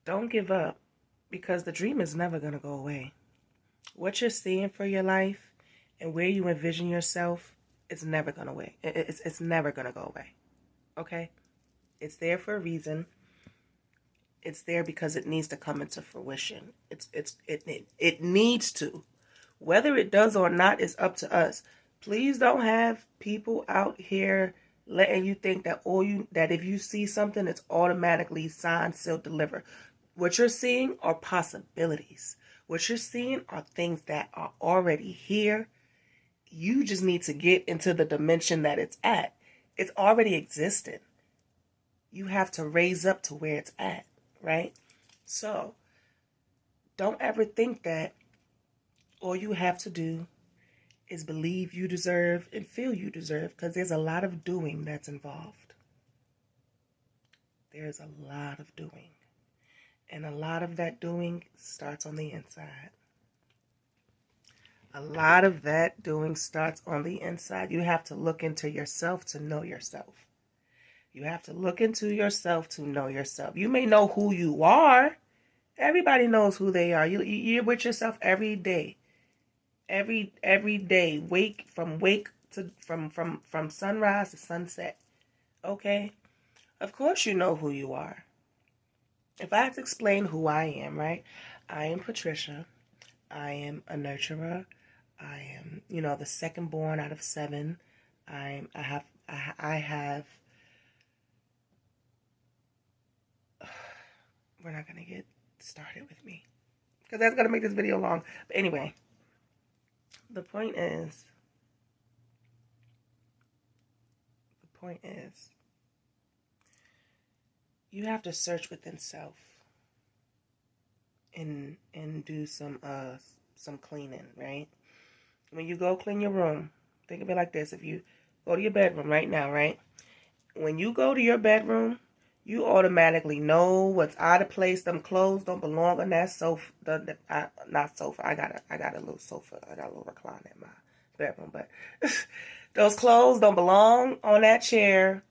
Don't give up, because the dream is never going to go away. What you're seeing for your life and where you envision yourself is never going to away. It's never going to go away. Okay? It's there for a reason. It's there because it needs to come into fruition. It needs to. Whether it does or not is up to us. Please don't have people out here letting you think that if you see something, it's automatically signed, sealed, delivered. What you're seeing are possibilities. What you're seeing are things that are already here. You just need to get into the dimension that it's at. It's already existing. You have to raise up to where it's at, right? So, don't ever think that all you have to do is believe you deserve and feel you deserve, because there's a lot of doing that's involved. There's a lot of doing. And a lot of that doing starts on the inside. A lot of that doing starts on the inside. You have to look into yourself to know yourself. You have to look into yourself to know yourself. You may know who you are. Everybody knows who they are. You're with yourself every day. Every day. From sunrise to sunset. Okay? Of course you know who you are. If I had to explain who I am, right? I am Patricia. I am a nurturer. I am, the second born out of 7. I have. We're not gonna get started with me, because that's gonna make this video long. But anyway, the point is, you have to search within self and do some cleaning, right? When you go clean your room, think of it like this. If you go to your bedroom right now, right? When you go to your bedroom, you automatically know what's out of place. Them clothes don't belong on that sofa. Not sofa. I got a little sofa. I got a little recliner in my bedroom, but those clothes don't belong on that chair.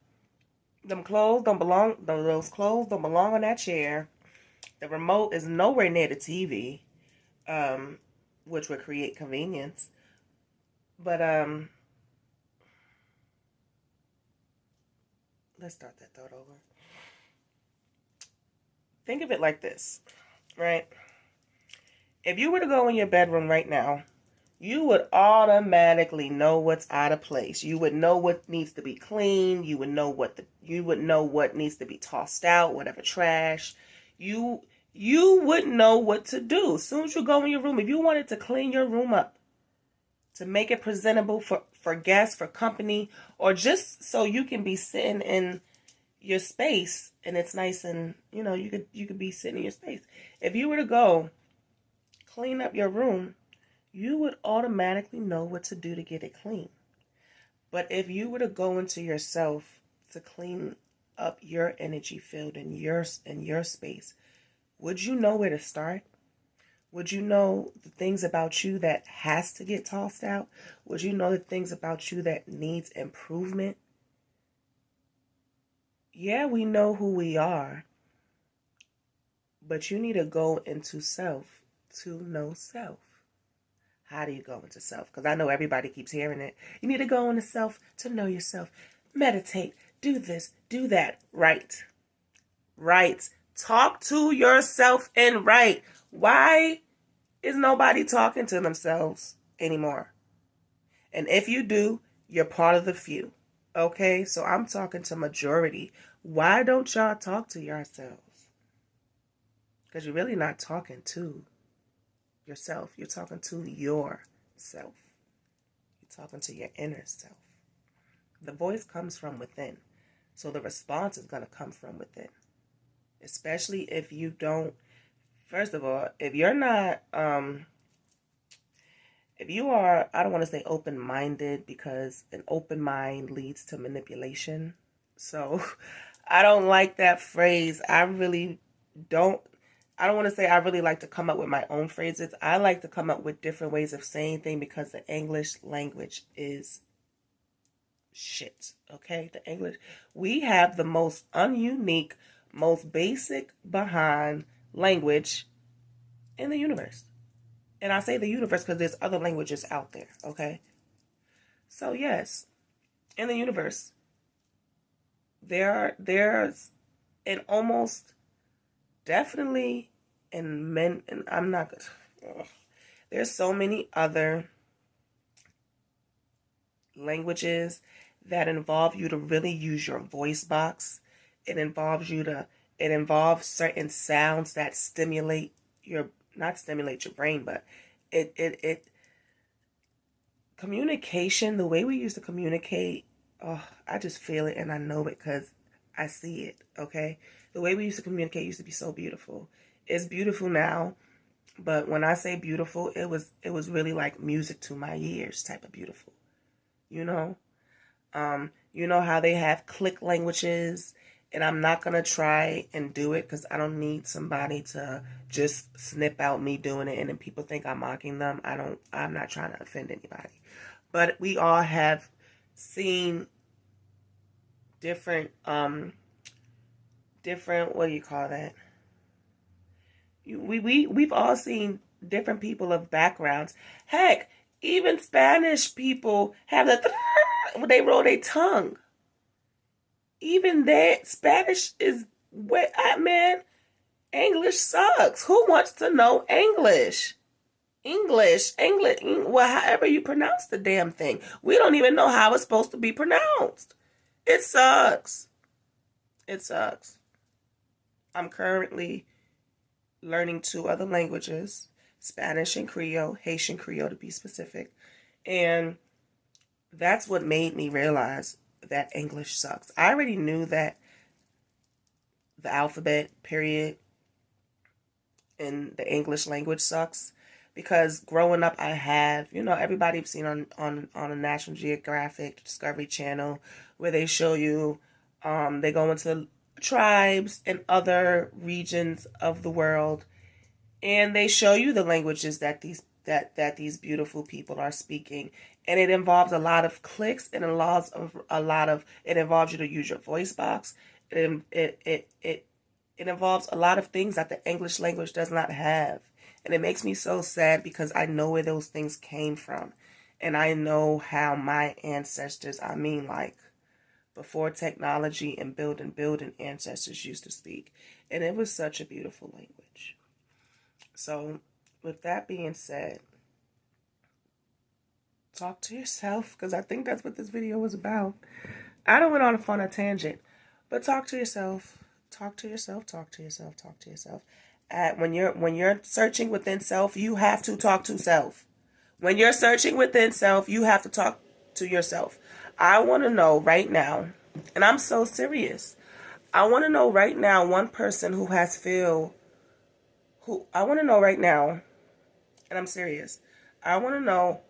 Those clothes don't belong on that chair. The remote is nowhere near the TV, which would create convenience. But let's start that thought over. Think of it like this, right? If you were to go in your bedroom right now, you would automatically know what's out of place. You would know what needs to be cleaned. You would know what needs to be tossed out, whatever trash. You would know what to do. As soon as you go in your room, if you wanted to clean your room up, to make it presentable for guests, for company, or just so you can be sitting in your space and it's nice and, you could be sitting in your space. If you were to go clean up your room, you would automatically know what to do to get it clean. But if you were to go into yourself to clean up your energy field in your space, would you know where to start? Would you know the things about you that has to get tossed out? Would you know the things about you that needs improvement? Yeah, we know who we are, but you need to go into self to know self. How do you go into self? Because I know everybody keeps hearing it. You need to go into self to know yourself. Meditate. Do this. Do that. Write. Talk to yourself and write. Why is nobody talking to themselves anymore? And if you do, you're part of the few. Okay? So I'm talking to majority. Why don't y'all talk to yourselves? Because you're really not talking to yourself. You're talking to yourself. You're talking to your inner self. The voice comes from within. So the response is going to come from within. Especially if you don't, first of all, if you're not, if you are, I don't want to say open-minded, because an open mind leads to manipulation. So I don't like that phrase. I don't want to say I really like to come up with my own phrases. I like to come up with different ways of saying things, because the English language is shit. Okay? We have the most ununique, most basic behind language in the universe. And I say the universe because there's other languages out there, okay? So yes, in the universe, there's an almost definitely in men, and I'm not good. There's so many other languages that involve you to really use your voice box. It involves certain sounds that stimulate your, not stimulate your brain, but it communication, the way we used to communicate, oh, I just feel it and I know it because I see it, okay? The way we used to communicate used to be so beautiful. It's beautiful now, but when I say beautiful, it was really like music to my ears type of beautiful. You know? You know how they have click languages, and I'm not going to try and do it because I don't need somebody to just snip out me doing it and then people think I'm mocking them. I'm not trying to offend anybody. But we all have seen different, what do you call that? We've all seen different people of backgrounds. Heck, even Spanish people have the when they roll their tongue. Even that Spanish is man. English sucks. Who wants to know English? English, well, however you pronounce the damn thing. We don't even know how it's supposed to be pronounced. It sucks. It sucks. I'm currently learning 2 other languages, Spanish and Creole, Haitian Creole to be specific. And that's what made me realize that English sucks. I already knew that the alphabet, period, in the English language sucks. Because growing up, I have, everybody's seen on a National Geographic Discovery Channel where they show you, they go into tribes and other regions of the world, and they show you the languages that these beautiful people are speaking, and it involves a lot of clicks, and it involves you to use your voice box. It involves a lot of things that the English language does not have. And it makes me so sad because I know where those things came from. And I know how my ancestors, before technology and building ancestors used to speak. And it was such a beautiful language. So, with that being said, talk to yourself, because I think that's what this video was about. I don't went on a tangent, but talk to yourself. Talk to yourself, talk to yourself, talk to yourself. When you're searching within self, you have to talk to self. When you're searching within self, you have to talk to yourself. I want to know right now, and I'm so serious. I want to know right now one person I want to know right now, and I'm serious. I want to know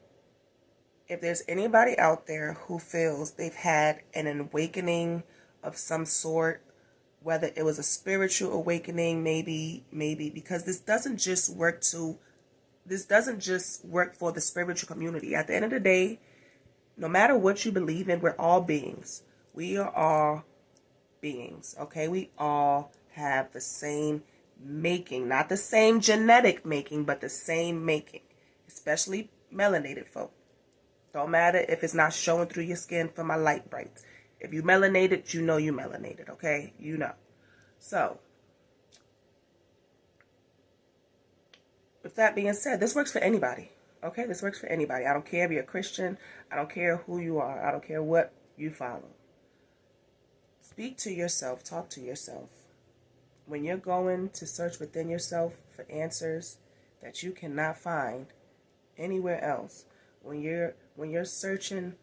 if there's anybody out there who feels they've had an awakening of some sort, whether it was a spiritual awakening, maybe, because this doesn't just work for the spiritual community. At the end of the day, no matter what you believe in, we're all beings. We are all beings, okay? We all have the same making, not the same genetic making, but the same making, especially melanated folk. Don't matter if it's not showing through your skin for my light brights. If you melanated, you know you melanated, okay? You know. So, with that being said, this works for anybody, okay? This works for anybody. I don't care if you're a Christian. I don't care who you are. I don't care what you follow. Speak to yourself. Talk to yourself. When you're going to search within yourself for answers that you cannot find anywhere else, when you're searching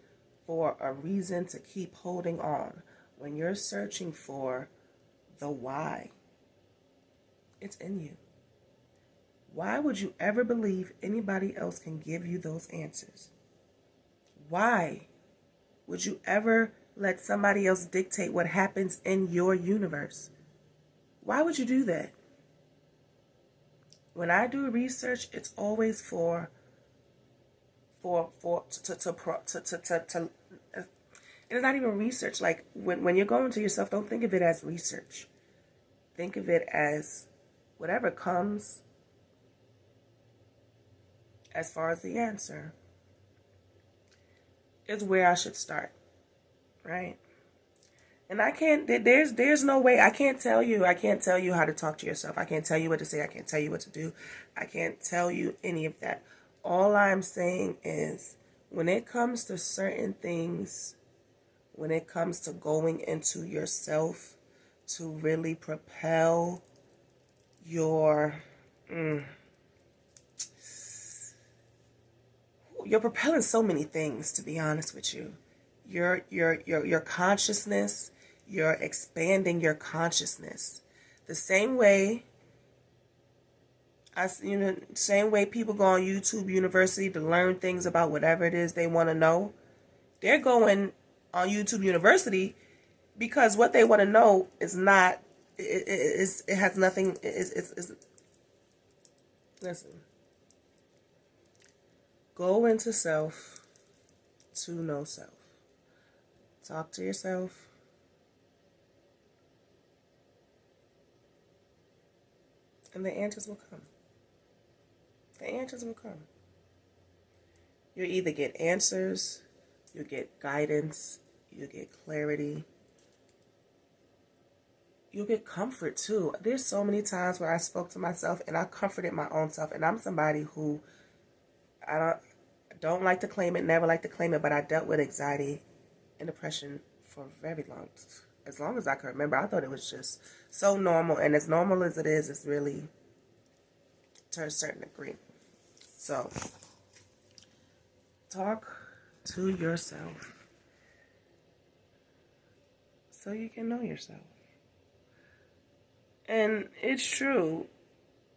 for a reason to keep holding on, when you're searching for the why, it's in you. Why would you ever believe anybody else can give you those answers? Why would you ever let somebody else dictate what happens in your universe? Why would you do that? When I do research, it's always it's not even research. Like when you're going to yourself, don't think of it as research. Think of it as whatever comes as far as the answer is where I should start, right? And I can't, there's no way, I can't tell you how to talk to yourself. I can't tell you what to say. I can't tell you what to do. I can't tell you any of that. All I'm saying is, when it comes to certain things, when it comes to going into yourself to really propel your, you're propelling so many things, to be honest with you. Your consciousness, you're expanding your consciousness. The same way, same way people go on YouTube University to learn things about whatever it is they want to know. They're going on YouTube University because what they want to know is not, it has nothing, listen. Go into self to know self. Talk to yourself. And the answers will come. The answers will come. You'll either get answers, you'll get guidance, you'll get clarity, you'll get comfort too. There's so many times where I spoke to myself and I comforted my own self. And I'm somebody who, I don't like to claim it, never like to claim it, but I dealt with anxiety and depression for very long, as long as I can remember. I thought it was just so normal, and as normal as it is, it's really to a certain degree. So, talk to yourself so you can know yourself. And it's true,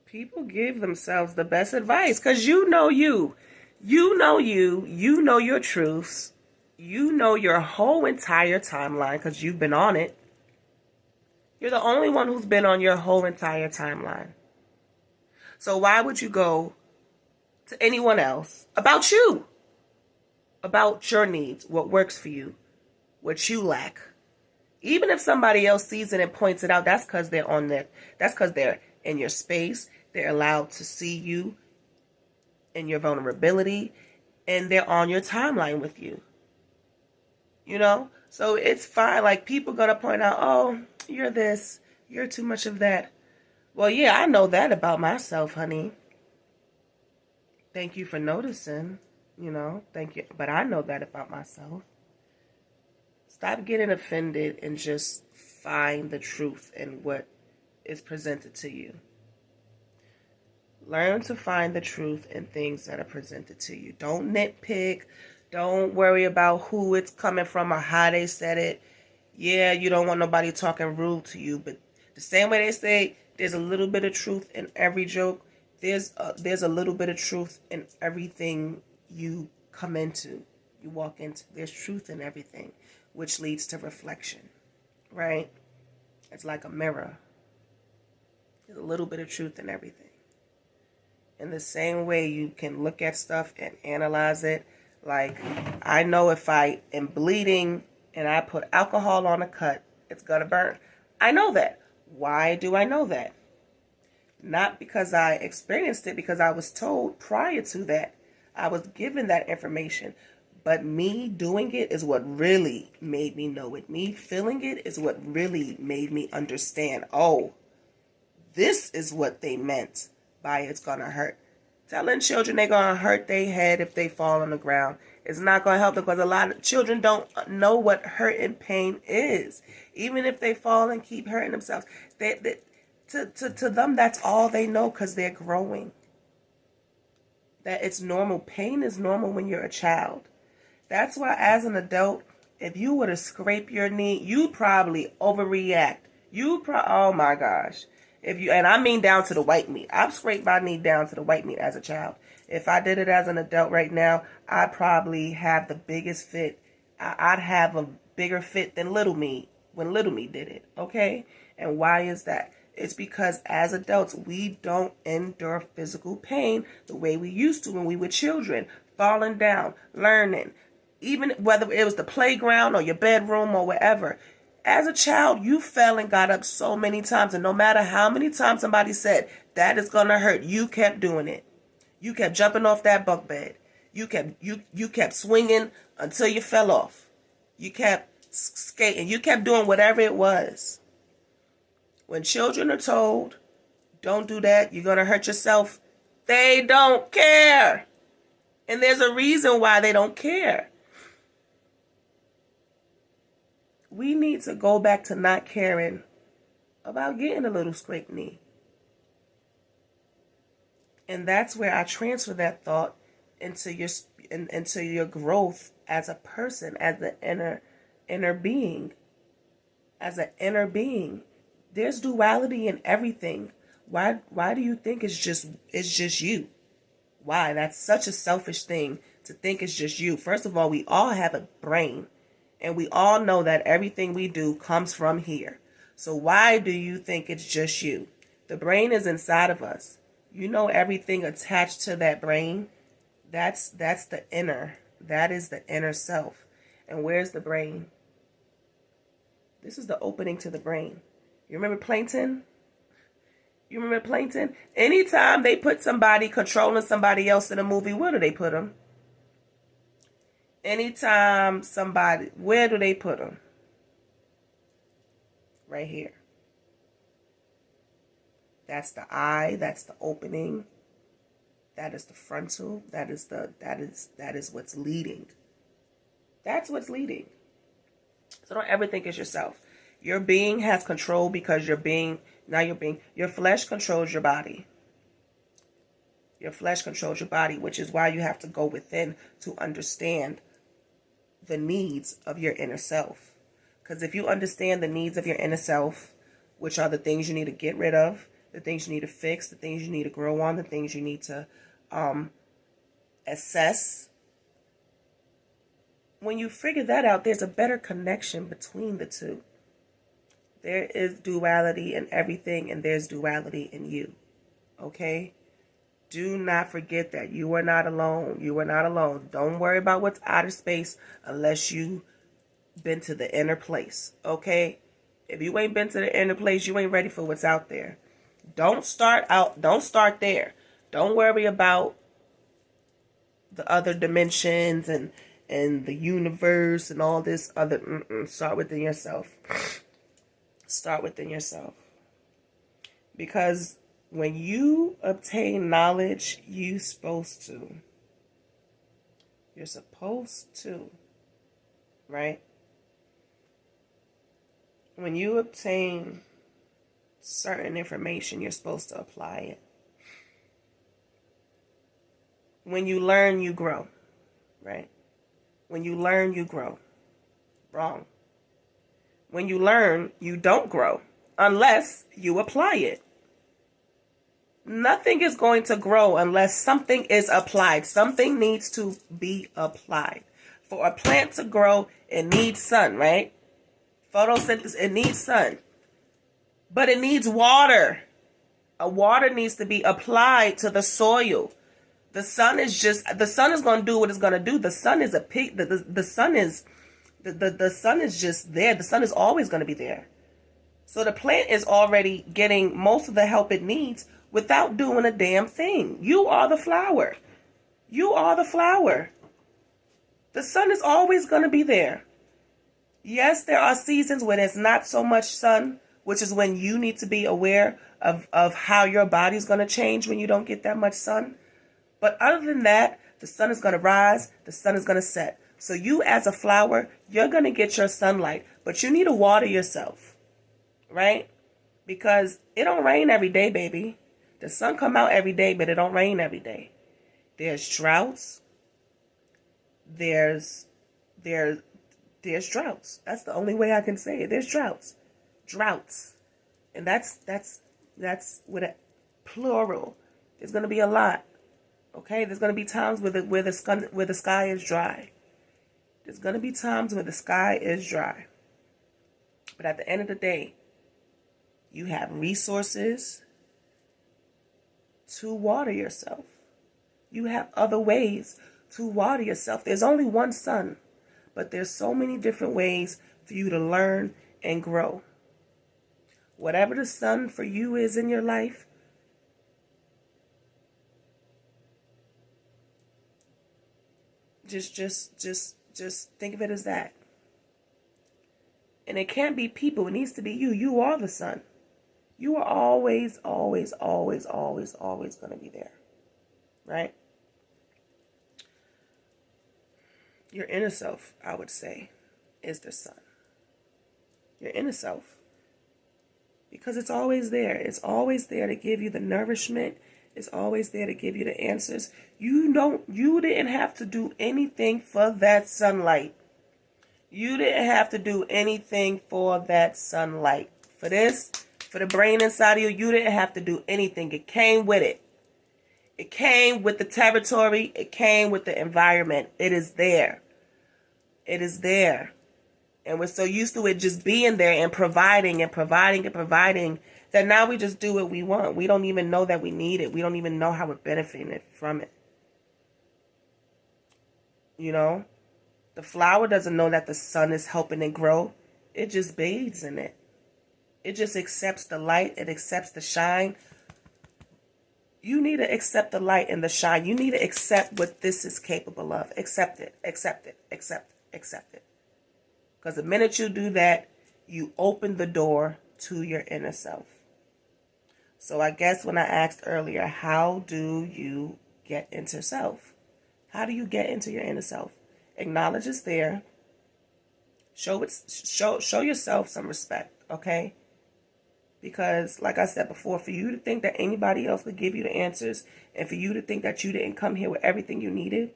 people give themselves the best advice because you know you. You know you. You know your truths. You know your whole entire timeline because you've been on it. You're the only one who's been on your whole entire timeline. So why would you go to anyone else about you? About your needs, what works for you, what you lack. Even if somebody else sees it and points it out, that's because they're on there. That's because they're in your space. They're allowed to see you and your vulnerability, and they're on your timeline with you. You know? So it's fine. Like, people gonna point out, oh, you're this, you're too much of that. Well, yeah, I know that about myself, honey. Thank you for noticing, thank you. But I know that about myself. Stop getting offended and just find the truth in what is presented to you. Learn to find the truth in things that are presented to you. Don't nitpick. Don't worry about who it's coming from or how they said it. Yeah, you don't want nobody talking rude to you, but the same way they say there's a little bit of truth in every joke, there's a little bit of truth in everything you come into, you walk into. There's truth in everything, which leads to reflection, right? It's like a mirror. There's a little bit of truth in everything. In the same way you can look at stuff and analyze it. Like, I know if I am bleeding and I put alcohol on a cut, it's going to burn. I know that. Why do I know that? Not because I experienced it, because I was told prior to that. I was given that information. But me doing it is what really made me know it. Me feeling it is what really made me understand, oh, this is what they meant by it's going to hurt. Telling children they're going to hurt their head if they fall on the ground is not going to help them, because a lot of children don't know what hurt and pain is. Even if they fall and keep hurting themselves, to them, that's all they know, because they're growing. That it's normal. Pain is normal when you're a child. That's why as an adult, if you were to scrape your knee, you'd probably overreact. Oh my gosh. And I mean down to the white meat. I've scraped my knee down to the white meat as a child. If I did it as an adult right now, I'd probably have the biggest fit. I'd have a bigger fit than little me when little me did it. Okay? And why is that? It's because as adults, we don't endure physical pain the way we used to when we were children. Falling down, learning. Even whether it was the playground or your bedroom or wherever. As a child, you fell and got up so many times, and no matter how many times somebody said that is gonna hurt, you kept doing it. You kept jumping off that bunk bed. You kept swinging until you fell off. You kept skating. You kept doing whatever it was. When children are told, don't do that, you're gonna hurt yourself, they don't care. And there's a reason why they don't care. We need to go back to not caring about getting a little scraped knee. And that's where I transfer that thought into your growth as a person, as an inner being. As an inner being. There's duality in everything. Why do you think it's just you? Why? That's such a selfish thing to think it's just you. First of all, we all have a brain. And we all know that everything we do comes from here. So why do you think it's just you? The brain is inside of us. You know everything attached to that brain. That's the inner. That is the inner self. And where's the brain? This is the opening to the brain. You remember Plankton? You remember Plankton? Anytime they put somebody controlling somebody else in a movie, where do they put them? Anytime somebody, where do they put them? Right here. That's the eye. That's the opening. That is the frontal. That is what's leading. That's what's leading. So don't ever think it's yourself. Your being has control because your flesh controls your body. Your flesh controls your body, which is why you have to go within to understand the needs of your inner self. Because if you understand the needs of your inner self, which are the things you need to get rid of, the things you need to fix, the things you need to grow on, the things you need to assess, when you figure that out, there's a better connection between the two. There is duality in everything, and there's duality in you. Okay? Do not forget that you are not alone. You are not alone. Don't worry about what's outer space unless you've been to the inner place. Okay? If you ain't been to the inner place, you ain't ready for what's out there. Don't start there. Don't worry about the other dimensions and the universe and all this other. Start within yourself. Start within yourself. Because when you obtain knowledge, you're supposed to, right? When you obtain certain information, you're supposed to apply it. When you learn, you grow, right? When you learn, you grow. Wrong. When you learn, you don't grow unless you apply it. Nothing is going to grow unless something is applied. Something needs to be applied. For a plant to grow, it needs sun, right? Photosynthesis, it needs sun. But it needs water. Water needs to be applied to the soil. The sun is going to do what it's going to do. The sun is the sun is just there. The sun is always going to be there. So the plant is already getting most of the help it needs without doing a damn thing. You are the flower. You are the flower. The sun is always going to be there. Yes, there are seasons when there's not so much sun, which is when you need to be aware of how your body's going to change when you don't get that much sun. But other than that, the sun is going to rise, the sun is going to set. So you as a flower, you're going to get your sunlight, but you need to water yourself, right? Because it don't rain every day, baby. The sun come out every day, but it don't rain every day. There's droughts. There's droughts. That's the only way I can say it. There's droughts. Droughts. And that's with a plural. There's going to be a lot. Okay? There's going to be times where the sky is dry. There's going to be times where the sky is dry. But at the end of the day, you have resources to water yourself. You have other ways to water yourself. There's only one sun, but there's so many different ways for you to learn and grow. Whatever the sun for you is in your life, just think of it as that. And it can't be people. It needs to be you. You are the sun. You are always, always, always, always, always going to be there. Right? Your inner self, I would say, is the sun. Your inner self. Because it's always there. It's always there to give you the nourishment. It's always there to give you the answers. You didn't have to do anything for that sunlight. You didn't have to do anything for that sunlight. For this, for the brain inside of you, you didn't have to do anything. It came with it. It came with the territory. It came with the environment. It is there. It is there. And we're so used to it just being there and providing and providing and providing that now we just do what we want. We don't even know that we need it. We don't even know how we're benefiting from it. You know? The flower doesn't know that the sun is helping it grow. It just bathes in it. It just accepts the light. It accepts the shine. You need to accept the light and the shine. You need to accept what this is capable of. Accept it. Accept it. Accept it. Accept it. Because the minute you do that, you open the door to your inner self. So I guess when I asked earlier, how do you get into self? How do you get into your inner self? Acknowledge it's there. Show yourself some respect, okay? Because, like I said before, for you to think that anybody else could give you the answers, and for you to think that you didn't come here with everything you needed,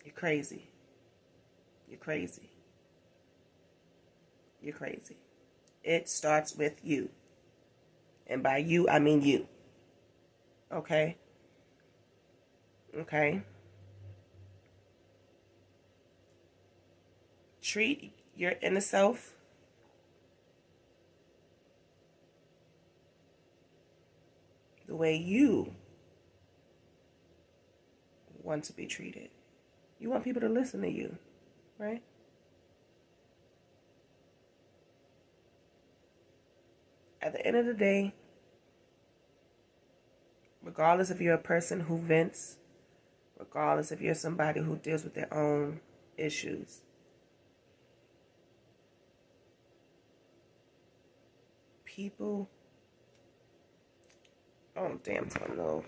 you're crazy. You're crazy. You're crazy. It starts with you. And by you, I mean you. Okay? Okay? Treat your inner self the way you want to be treated. You want people to listen to you, right? At the end of the day, regardless if you're a person who vents, regardless if you're somebody who deals with their own issues, people, oh damn, no,